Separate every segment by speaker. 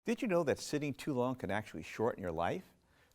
Speaker 1: Did you know that sitting too long can actually shorten your life?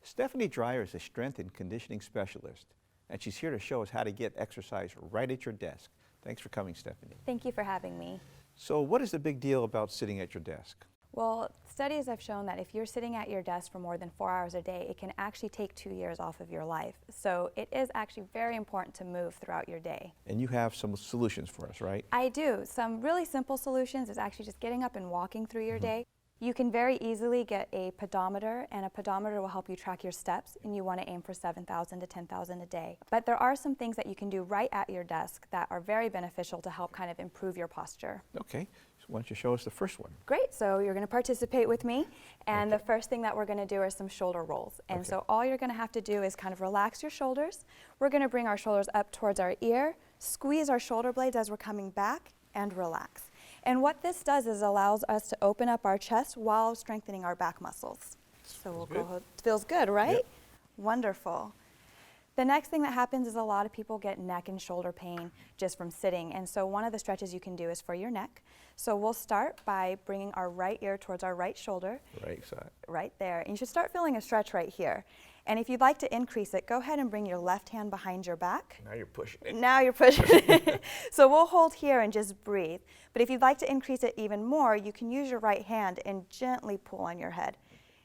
Speaker 1: Stephanie Dreyer is a strength and conditioning specialist, and she's here to show us how to get exercise right at your desk. Thanks for coming, Stephanie.
Speaker 2: Thank you for having me.
Speaker 1: So what is the big deal about sitting at your desk?
Speaker 2: Well, studies have shown that if you're sitting at your desk for more than 4 hours a day, it can actually take 2 years off of your life. So it is actually very important to move throughout your day.
Speaker 1: And you have some solutions for us, right?
Speaker 2: I do. Some really simple solutions is actually just getting up and walking through your day. You can very easily get a pedometer, and a pedometer will help you track your steps, and you want to aim for 7,000 to 10,000 a day. But there are some things that you can do right at your desk that are very beneficial to help kind of improve your posture.
Speaker 1: Okay, so why don't you show us the first one?
Speaker 2: Great, so you're going to participate with me, and
Speaker 1: Okay.
Speaker 2: the first thing that we're going to do are some shoulder rolls. And
Speaker 1: Okay.
Speaker 2: so all you're going to have to do is kind of relax your shoulders. We're going to bring our shoulders up towards our ear, squeeze our shoulder blades as we're coming back, and relax. And what this does is allows us to open up our chest while strengthening our back muscles. So we'll go ahead. Feels good, right?
Speaker 1: Yep.
Speaker 2: Wonderful. The next thing that happens is a lot of people get neck and shoulder pain just from sitting. And so one of the stretches you can do is for your neck. So we'll start by bringing our right ear towards our right shoulder.
Speaker 1: Right side.
Speaker 2: Right there. And you should start feeling a stretch right here. And if you'd like to increase it, go ahead and bring your left hand behind your back.
Speaker 1: Now you're pushing it.
Speaker 2: Now you're pushing it. So we'll hold here and just breathe. But if you'd like to increase it even more, you can use your right hand and gently pull on your head.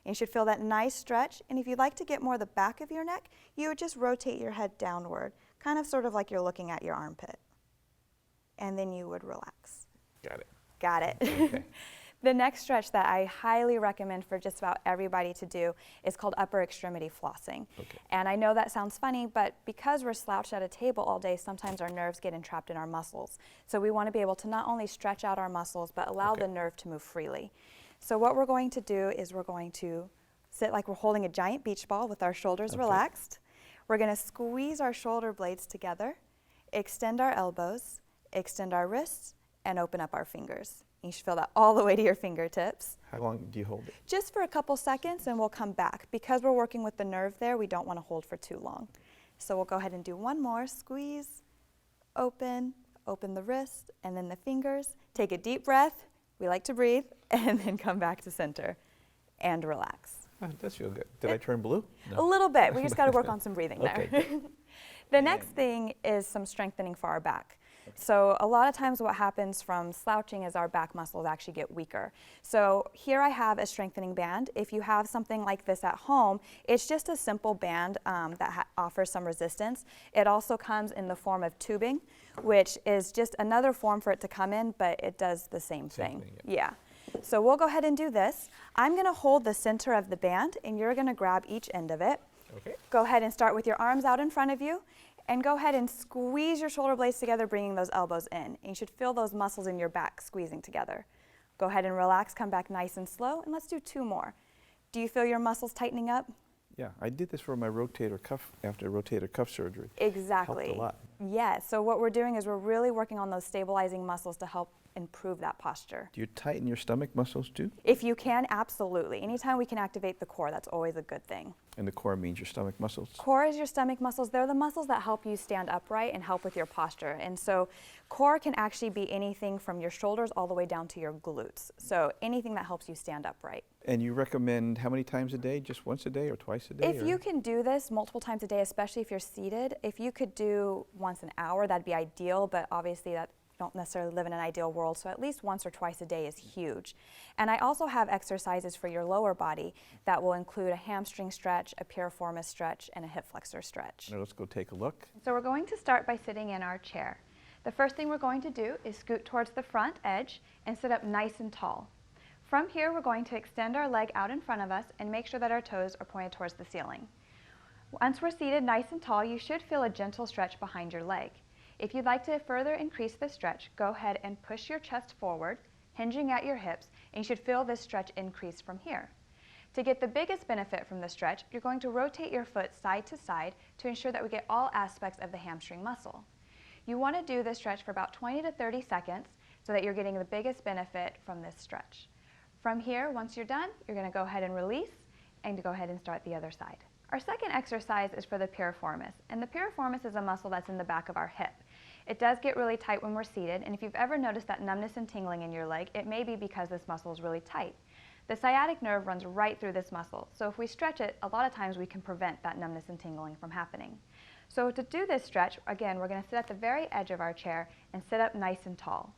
Speaker 2: And you should feel that nice stretch. And if you'd like to get more of the back of your neck, you would just rotate your head downward, kind of sort of like you're looking at your armpit. And then you would relax.
Speaker 1: Got it.
Speaker 2: Got it.
Speaker 1: Okay.
Speaker 2: The next stretch that I highly recommend for just about everybody to do is called upper extremity flossing.
Speaker 1: Okay.
Speaker 2: And I know that sounds funny, but because we're slouched at a table all day, sometimes our nerves get entrapped in our muscles. So we want to be able to not only stretch out our muscles, but allow
Speaker 1: Okay.
Speaker 2: the nerve to move freely. So what we're going to do is we're going to sit like we're holding a giant beach ball with our shoulders
Speaker 1: Okay.
Speaker 2: relaxed. We're going to squeeze our shoulder blades together, extend our elbows, extend our wrists, and open up our fingers. You should feel that all the way to your fingertips.
Speaker 1: How long do you hold it?
Speaker 2: Just for a couple seconds, and we'll come back. Because we're working with the nerve there, we don't want to hold for too long. So we'll go ahead and do one more. Squeeze, open the wrist, and then the fingers. Take a deep breath. We like to breathe, and then come back to center and relax.
Speaker 1: Oh, it does feel good. Did I turn blue?
Speaker 2: A little bit. We just got to work on some breathing there.
Speaker 1: Okay.
Speaker 2: The next thing is some strengthening for our back. So a lot of times what happens from slouching is our back muscles actually get weaker. So here I have a strengthening band. If you have something like this at home, it's just a simple band that offers some resistance. It also comes in the form of tubing, which is just another form for it to come in, but it does the same thing. Yeah. So we'll go ahead and do this. I'm going to hold the center of the band, and you're going to grab each end of it.
Speaker 1: Okay.
Speaker 2: Go ahead and start with your arms out in front of you. And go ahead and squeeze your shoulder blades together, bringing those elbows in. And you should feel those muscles in your back squeezing together. Go ahead and relax, come back nice and slow, and let's do 2 more. Do you feel your muscles tightening up?
Speaker 1: Yeah, I did this for my rotator cuff after rotator cuff surgery.
Speaker 2: Exactly.
Speaker 1: Helped a lot.
Speaker 2: Yes, so what we're doing is we're really working on those stabilizing muscles to help improve that posture.
Speaker 1: Do you tighten your stomach muscles too?
Speaker 2: If you can, absolutely. Anytime we can activate the core, that's always a good thing.
Speaker 1: And the core means your stomach muscles?
Speaker 2: Core is your stomach muscles. They're the muscles that help you stand upright and help with your posture. And so core can actually be anything from your shoulders all the way down to your glutes. So anything that helps you stand upright.
Speaker 1: And you recommend how many times a day? Just once a day or twice a day?
Speaker 2: If you can do this multiple times a day, especially if you're seated, if you could do once an hour, that'd be ideal, but obviously that don't necessarily live in an ideal world, so at least once or twice a day is huge. And I also have exercises for your lower body that will include a hamstring stretch, a piriformis stretch, and a hip flexor stretch.
Speaker 1: Now let's go take a look.
Speaker 2: So we're going to start by sitting in our chair. The first thing we're going to do is scoot towards the front edge and sit up nice and tall. From here, we're going to extend our leg out in front of us and make sure that our toes are pointed towards the ceiling. Once we're seated nice and tall, you should feel a gentle stretch behind your leg. If you'd like to further increase the stretch, go ahead and push your chest forward, hinging at your hips, and you should feel this stretch increase from here. To get the biggest benefit from the stretch, you're going to rotate your foot side to side to ensure that we get all aspects of the hamstring muscle. You want to do this stretch for about 20 to 30 seconds so that you're getting the biggest benefit from this stretch. From here, once you're done, you're going to go ahead and release and to go ahead and start the other side. Our second exercise is for the piriformis, and the piriformis is a muscle that's in the back of our hip. It does get really tight when we're seated, and if you've ever noticed that numbness and tingling in your leg, it may be because this muscle is really tight. The sciatic nerve runs right through this muscle, so if we stretch it, a lot of times we can prevent that numbness and tingling from happening. So to do this stretch, again, we're going to sit at the very edge of our chair and sit up nice and tall.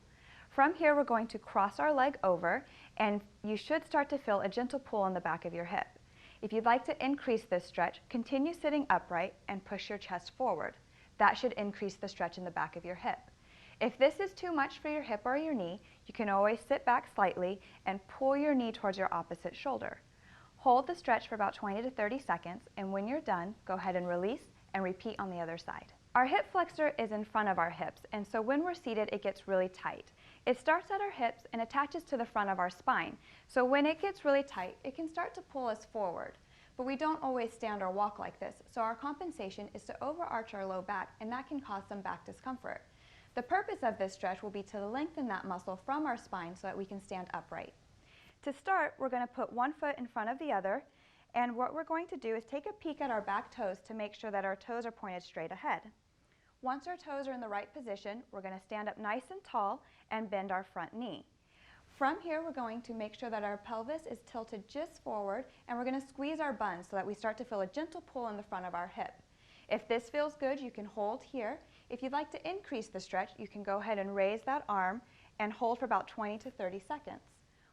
Speaker 2: From here, we're going to cross our leg over, and you should start to feel a gentle pull on the back of your hip. If you'd like to increase this stretch, continue sitting upright and push your chest forward. That should increase the stretch in the back of your hip. If this is too much for your hip or your knee, you can always sit back slightly and pull your knee towards your opposite shoulder. Hold the stretch for about 20 to 30 seconds, and when you're done, go ahead and release and repeat on the other side. Our hip flexor is in front of our hips, and so when we're seated, it gets really tight. It starts at our hips and attaches to the front of our spine. So when it gets really tight, it can start to pull us forward. But we don't always stand or walk like this, so our compensation is to overarch our low back, and that can cause some back discomfort. The purpose of this stretch will be to lengthen that muscle from our spine so that we can stand upright. To start, we're going to put one foot in front of the other, and what we're going to do is take a peek at our back toes to make sure that our toes are pointed straight ahead. Once our toes are in the right position, we're going to stand up nice and tall and bend our front knee. From here, we're going to make sure that our pelvis is tilted just forward, and we're going to squeeze our buns so that we start to feel a gentle pull in the front of our hip. If this feels good, you can hold here. If you'd like to increase the stretch, you can go ahead and raise that arm and hold for about 20 to 30 seconds.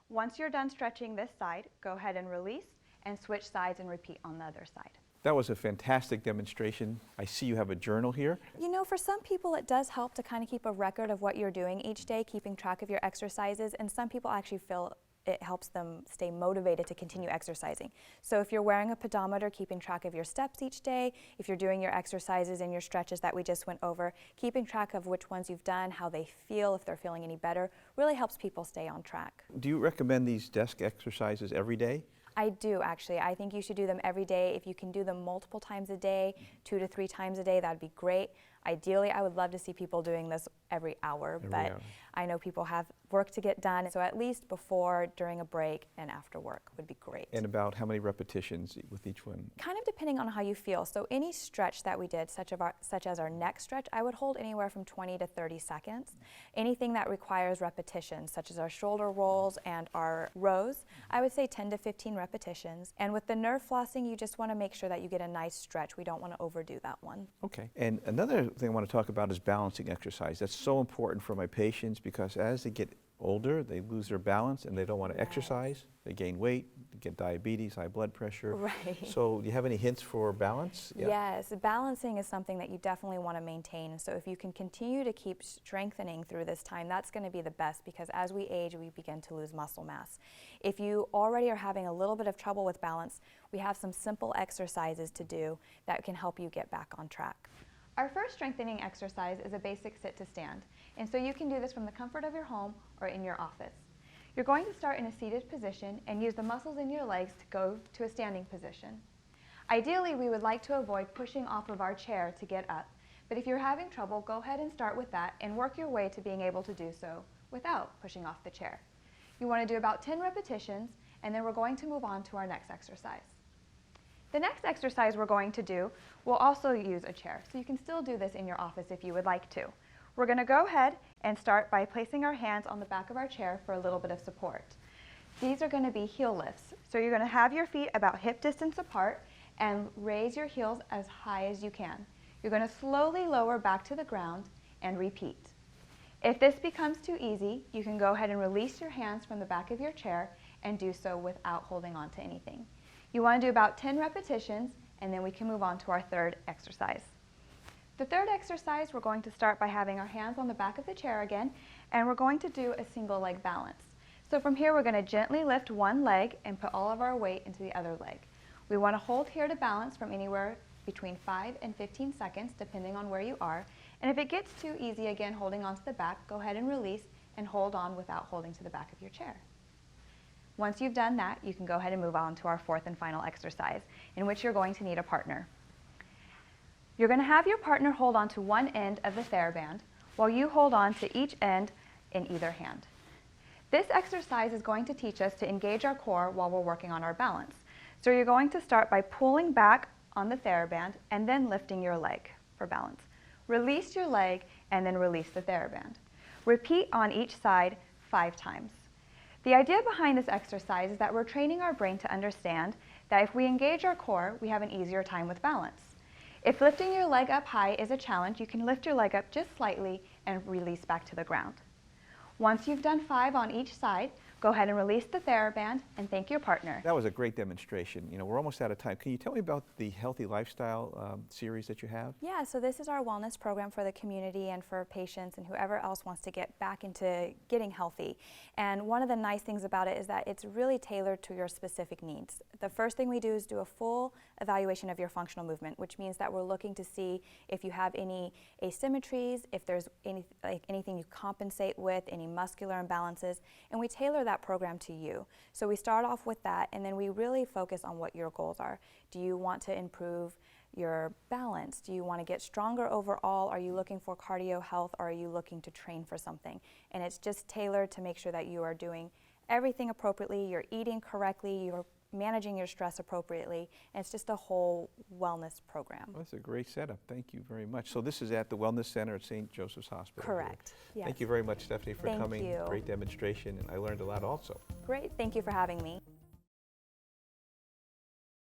Speaker 2: Once you're done stretching this side, go ahead and release and switch sides and repeat on the other side.
Speaker 1: That was a fantastic demonstration. I see you have a journal here.
Speaker 2: You know, for some people it does help to kind of keep a record of what you're doing each day, keeping track of your exercises, and some people actually feel it helps them stay motivated to continue exercising. So if you're wearing a pedometer, keeping track of your steps each day, if you're doing your exercises and your stretches that we just went over, keeping track of which ones you've done, how they feel, if they're feeling any better, really helps people stay on track.
Speaker 1: Do you recommend these desk exercises every day?
Speaker 2: I do, actually. I think you should do them every day. If you can do them multiple times a day, 2 to 3 times a day, that'd be great. Ideally, I would love to see people doing this every hour, but I know people have work to get done, so at least before, during a break, and after work would be great.
Speaker 1: And about how many repetitions with each one?
Speaker 2: Kind of depending on how you feel. So any stretch that we did, such as our neck stretch, I would hold anywhere from 20 to 30 seconds. Anything that requires repetition, such as our shoulder rolls and our rows, I would say 10 to 15 repetitions. And with the nerve flossing, you just want to make sure that you get a nice stretch. We don't want to overdo that one.
Speaker 1: Okay. And another thing I want to talk about is balancing exercise. That's so important for my patients because as they get older, they lose their balance and they don't want to exercise. They gain weight, they get diabetes, high blood pressure.
Speaker 2: Right.
Speaker 1: So do you have any hints for balance? Yeah.
Speaker 2: Yes, balancing is something that you definitely want to maintain. So if you can continue to keep strengthening through this time, that's going to be the best because as we age, we begin to lose muscle mass. If you already are having a little bit of trouble with balance, we have some simple exercises to do that can help you get back on track. Our first strengthening exercise is a basic sit to stand, and so you can do this from the comfort of your home or in your office. You're going to start in a seated position and use the muscles in your legs to go to a standing position. Ideally, we would like to avoid pushing off of our chair to get up, but if you're having trouble, go ahead and start with that and work your way to being able to do so without pushing off the chair. You want to do about 10 repetitions, and then we're going to move on to our next exercise. The next exercise we're going to do will also use a chair, so you can still do this in your office if you would like to. We're going to go ahead and start by placing our hands on the back of our chair for a little bit of support. These are going to be heel lifts. So you're going to have your feet about hip distance apart and raise your heels as high as you can. You're going to slowly lower back to the ground and repeat. If this becomes too easy, you can go ahead and release your hands from the back of your chair and do so without holding on to anything. You want to do about 10 repetitions, and then we can move on to our third exercise. The third exercise, we're going to start by having our hands on the back of the chair again, and we're going to do a single leg balance. So from here, we're going to gently lift one leg and put all of our weight into the other leg. We want to hold here to balance from anywhere between 5 and 15 seconds, depending on where you are. And if it gets too easy, again, holding onto the back, go ahead and release and hold on without holding to the back of your chair. Once you've done that, you can go ahead and move on to our fourth and final exercise, in which you're going to need a partner. You're going to have your partner hold on to one end of the TheraBand, while you hold on to each end in either hand. This exercise is going to teach us to engage our core while we're working on our balance. So you're going to start by pulling back on the TheraBand and then lifting your leg for balance. Release your leg and then release the TheraBand. Repeat on each side 5 times. The idea behind this exercise is that we're training our brain to understand that if we engage our core, we have an easier time with balance. If lifting your leg up high is a challenge, you can lift your leg up just slightly and release back to the ground. Once you've done 5 on each side, go ahead and release the TheraBand and thank your partner.
Speaker 1: That was a great demonstration. You know, we're almost out of time. Can you tell me about the Healthy Lifestyle series that you have?
Speaker 3: Yeah, so this is our wellness program for the community and for patients and whoever else wants to get back into getting healthy. And one of the nice things about it is that it's really tailored to your specific needs. The first thing we do is do a full evaluation of your functional movement, which means that we're looking to see if you have any asymmetries, if there's anything you compensate with, any muscular imbalances, and we tailor that program to you. So we start off with that, and then we really focus on what your goals are. Do you want to improve your balance? Do you want to get stronger overall? Are you looking for cardio health, or are you looking to train for something? And it's just tailored to make sure that you are doing everything appropriately, you're eating correctly, you're managing your stress appropriately, and it's just a whole wellness program.
Speaker 1: Well, that's a great setup. Thank you very much. So this is at the Wellness Center at St. Joseph's Hospital.
Speaker 3: Correct. Yes.
Speaker 1: Thank you very much, Stephanie, for
Speaker 3: Thank
Speaker 1: coming.
Speaker 3: you.
Speaker 1: Great demonstration, and I learned a lot also.
Speaker 3: Great. Thank you for having me.